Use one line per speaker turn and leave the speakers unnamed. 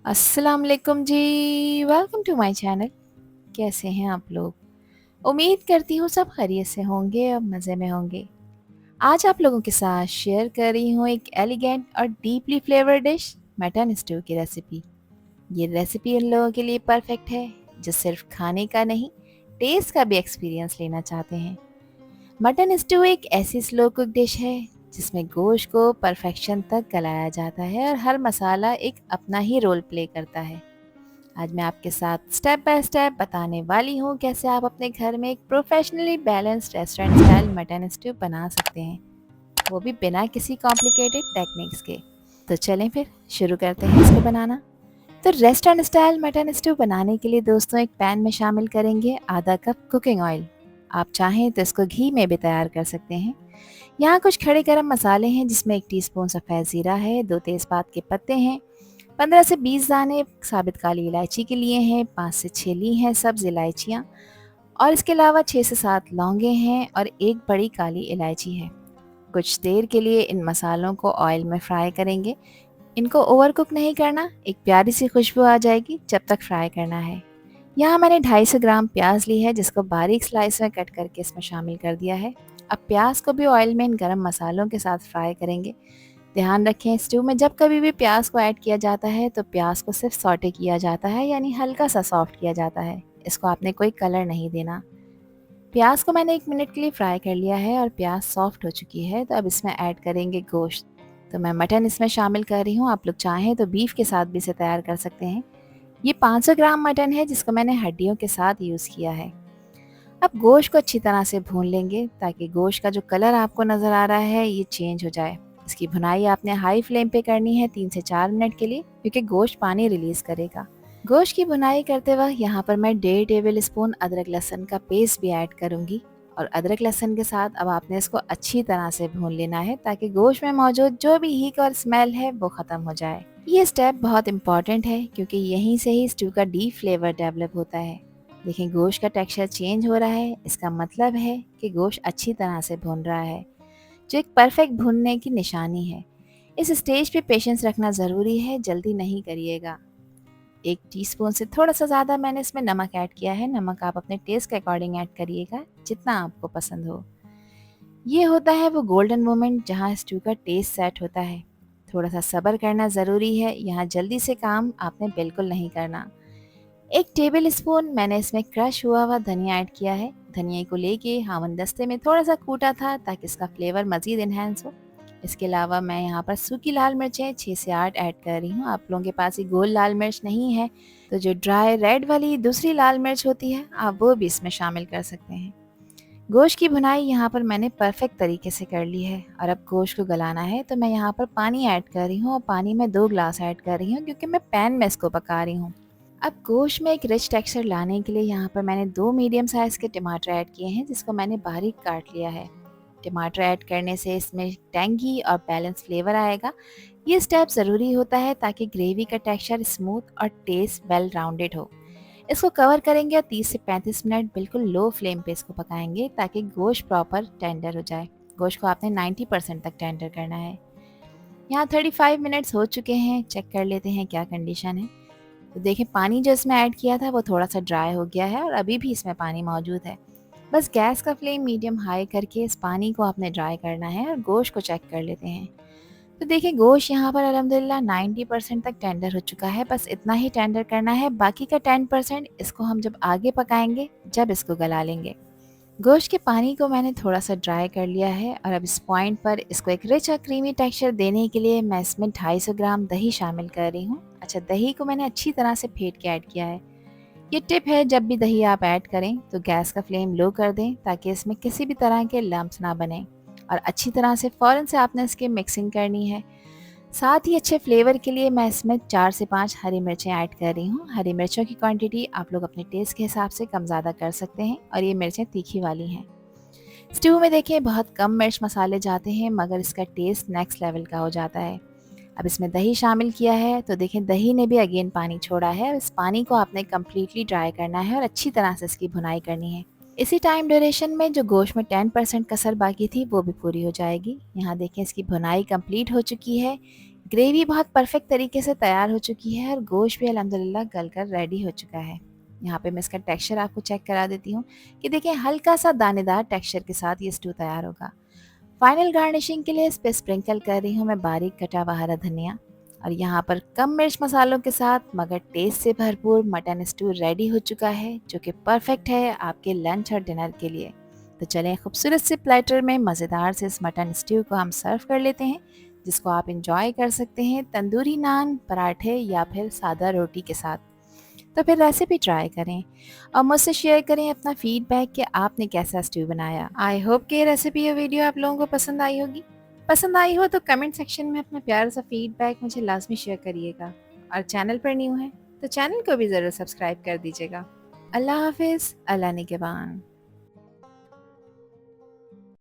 अस्सलाम वालेकुम जी। Welcome to my channel. कैसे हैं आप लोग? उम्मीद करती हूँ सब खैरियत से होंगे और मज़े में होंगे। आज आप लोगों के साथ शेयर कर रही हूँ एक एलिगेंट और deeply flavoured dish, mutton stew की रेसिपी। ये रेसिपी उन लोगों के लिए परफेक्ट है जो सिर्फ खाने का नहीं, टेस्ट का भी एक्सपीरियंस लेना चाहते हैं। मटन स्टू एक ऐसी स्लो कुक डिश है जिसमें गोश्त को परफेक्शन तक गलाया जाता है और हर मसाला एक अपना ही रोल प्ले करता है। आज मैं आपके साथ स्टेप बाय स्टेप बताने वाली हूँ कैसे आप अपने घर में एक professionally balanced restaurant style mutton stew बना सकते हैं, वो भी बिना किसी कॉम्प्लिकेटेड टेक्निक्स के। तो चलें फिर शुरू करते हैं इसको बनाना। तो रेस्टोरेंट स्टाइल मटन स्टू बनाने के लिए दोस्तों एक पैन में शामिल करेंगे आधा कप कुकिंग ऑयल। आप चाहें तो इसको घी में भी तैयार कर सकते हैं। यहाँ कुछ खड़े गरम मसाले हैं जिसमें 1 टीस्पून सफ़ेद ज़ीरा है, 2 तेज़पात के पत्ते हैं, 15 से 20 दाने साबित काली इलायची के लिए हैं, 5 से 6 ली हैं सब्ज़ इलायचियाँ, और इसके अलावा 6 से 7 लौंगे हैं और एक बड़ी काली इलायची है। कुछ देर के लिए इन मसालों को ऑयल में फ्राई करेंगे। इनको ओवर कुक नहीं करना, एक प्यारी सी खुशबू आ जाएगी जब तक फ्राई करना है। यहाँ मैंने 250 ग्राम प्याज ली है जिसको बारीक स्लाइस में कट करके इसमें शामिल कर दिया है। अब प्याज को भी ऑयल में इन गरम मसालों के साथ फ्राई करेंगे। ध्यान रखें, स्ट्यू में जब कभी भी प्याज को ऐड किया जाता है तो प्याज को सिर्फ सॉटे किया जाता है, यानी हल्का सा सॉफ्ट किया जाता है। इसको आपने कोई कलर नहीं देना। प्याज को मैंने 1 मिनट के लिए फ्राई कर लिया है और प्याज सॉफ्ट हो चुकी है, तो अब इसमें ऐड करेंगे गोश्त। तो मैं मटन इसमें शामिल कर रही हूँ, आप लोग चाहें तो बीफ के साथ भी इसे तैयार कर सकते हैं। ये 500 ग्राम मटन है जिसको मैंने हड्डियों के साथ यूज़ किया है। अब गोश्त को अच्छी तरह से भून लेंगे ताकि गोश्त का जो कलर आपको नज़र आ रहा है ये चेंज हो जाए। इसकी भुनाई आपने हाई फ्लेम पे करनी है 3 से 4 मिनट के लिए, क्योंकि गोश्त पानी रिलीज़ करेगा। गोश्त की भुनाई करते वक्त यहाँ पर मैं 1.5 टेबल स्पून अदरक लहसुन का पेस्ट भी ऐड करूँगी, और अदरक लहसुन के साथ अब आपने इसको अच्छी तरह से भून लेना है ताकि गोश्त में मौजूद जो भी हीक और स्मेल है वो ख़त्म हो जाए। ये स्टेप बहुत इंपॉर्टेंट है क्योंकि यहीं से ही स्टू का डीप फ्लेवर डेवलप होता है। देखें, गोश्त का टेक्सचर चेंज हो रहा है, इसका मतलब है कि गोश्त अच्छी तरह से भुन रहा है, जो एक परफेक्ट भुनने की निशानी है। इस स्टेज पे पेशेंस रखना ज़रूरी है, जल्दी नहीं करिएगा। 1 टीस्पून से थोड़ा सा ज़्यादा मैंने इसमें नमक ऐड किया है। नमक आप अपने टेस्ट के अकॉर्डिंग ऐड करिएगा, जितना आपको पसंद हो। ये होता है वो गोल्डन मोमेंट जहाँ स्टू का टेस्ट सेट होता है। थोड़ा सा सब्र करना ज़रूरी है, यहाँ जल्दी से काम आपने बिल्कुल नहीं करना। 1 टेबल स्पून मैंने इसमें क्रश हुआ हुआ धनिया ऐड किया है। धनिया को लेके हावन दस्ते में थोड़ा सा कूटा था ताकि इसका फ्लेवर मज़ीद इन्हेंस हो। इसके अलावा मैं यहाँ पर सूखी लाल मिर्चें 6 से 8 ऐड कर रही हूँ। आप लोगों के पास ये गोल लाल मिर्च नहीं है तो जो ड्राई रेड वाली दूसरी लाल मिर्च होती है आप वो भी इसमें शामिल कर सकते हैं। गोश्त की भुनाई यहाँ पर मैंने परफेक्ट तरीके से कर ली है, और अब गोश्त को गलाना है तो मैं यहाँ पर पानी ऐड कर रही हूँ, और पानी में 2 ग्लास ऐड कर रही हूँ क्योंकि मैं पैन में इसको पका रही हूँ। अब गोश्त में एक रिच टेक्सचर लाने के लिए यहाँ पर मैंने 2 मीडियम साइज़ के टमाटर ऐड किए हैं जिसको मैंने बारीक काट लिया है। टमाटर ऐड करने से इसमें टैंगी और बैलेंस फ्लेवर आएगा। ये स्टेप ज़रूरी होता है ताकि ग्रेवी का टेक्सचर स्मूथ और टेस्ट वेल राउंडेड हो। इसको कवर करेंगे और 30 से 35 मिनट बिल्कुल लो फ्लेम पे इसको पकाएंगे ताकि गोश्त प्रॉपर टेंडर हो जाए। गोश्त को आपने 90% तक टेंडर करना है। यहाँ 35 मिनट्स हो चुके हैं, चेक कर लेते हैं क्या कंडीशन है। तो देखिए, पानी जो इसमें ऐड किया था वो थोड़ा सा ड्राई हो गया है और अभी भी इसमें पानी मौजूद है। बस गैस का फ्लेम मीडियम हाई करके इस पानी को आपने ड्राई करना है और गोश्त को चेक कर लेते हैं। तो देखिए, गोश्त यहाँ पर अल्हम्दुलिल्लाह 90% तक टेंडर हो चुका है। बस इतना ही टेंडर करना है, बाकी का 10% इसको हम जब आगे पकाएंगे जब इसको गला लेंगे। गोश्त के पानी को मैंने थोड़ा सा ड्राई कर लिया है, और अब इस पॉइंट पर इसको एक रिच और क्रीमी टेक्सचर देने के लिए मैं इसमें 250 ग्राम दही शामिल कर रही हूँ। अच्छा, दही को मैंने अच्छी तरह से फेंट के ऐड किया है। ये टिप है, जब भी दही आप ऐड करें तो गैस का फ्लेम लो कर दें ताकि इसमें किसी भी तरह के लम्प्स ना बने, और अच्छी तरह से फ़ौरन से आपने इसकी मिक्सिंग करनी है। साथ ही अच्छे फ्लेवर के लिए मैं इसमें 4 से 5 हरी मिर्चें ऐड कर रही हूँ। हरी मिर्चों की क्वांटिटी आप लोग अपने टेस्ट के हिसाब से कम ज़्यादा कर सकते हैं, और ये मिर्चें तीखी वाली हैं। स्ट्यू में देखिए बहुत कम मिर्च मसाले जाते हैं मगर इसका टेस्ट नेक्स्ट लेवल का हो जाता है। अब इसमें दही शामिल किया है तो देखें, दही ने भी अगेन पानी छोड़ा है, और इस पानी को आपने कम्प्लीटली ड्राई करना है और अच्छी तरह से इसकी भुनाई करनी है। इसी टाइम ड्यूरेशन में जो गोश्त में 10% कसर बाकी थी वो भी पूरी हो जाएगी। यहाँ देखें, इसकी भुनाई कंप्लीट हो चुकी है। ग्रेवी बहुत परफेक्ट तरीके से तैयार हो चुकी है और गोश्त भी अल्हम्दुलिल्लाह गल कर रेडी हो चुका है। यहाँ पे मैं इसका टेक्सचर आपको चेक करा देती हूँ कि देखिए हल्का सा दानेदार टेक्सचर के साथ ये स्टू तैयार होगा। फाइनल गार्निशिंग के लिए इस पे स्प्रिंकल कर रही हूँ मैं बारीक कटा हुआ हरा धनिया और यहाँ पर कम मिर्च मसालों के साथ मगर टेस्ट से भरपूर मटन स्टू रेडी हो चुका है, जो कि परफेक्ट है आपके लंच और डिनर के लिए। तो चलें खूबसूरत से प्लेटर में मज़ेदार से इस मटन स्ट्यू को हम सर्व कर लेते हैं, जिसको आप इंजॉय कर सकते हैं तंदूरी नान, पराठे या फिर सादा रोटी के साथ। तो फिर रेसिपी ट्राई करें और मुझसे शेयर करें अपना फीडबैक कि आपने कैसा स्ट्यू बनाया। आई होप कि ये रेसिपी या वीडियो आप लोगों को पसंद आई होगी। पसंद आई हो तो कमेंट सेक्शन में अपना प्यारा सा फीडबैक मुझे लाजमी शेयर करिएगा और चैनल पर न्यू है तो चैनल को भी ज़रूर सब्सक्राइब कर दीजिएगा। अल्लाह हाफिज़, अल्लाह निगहबान।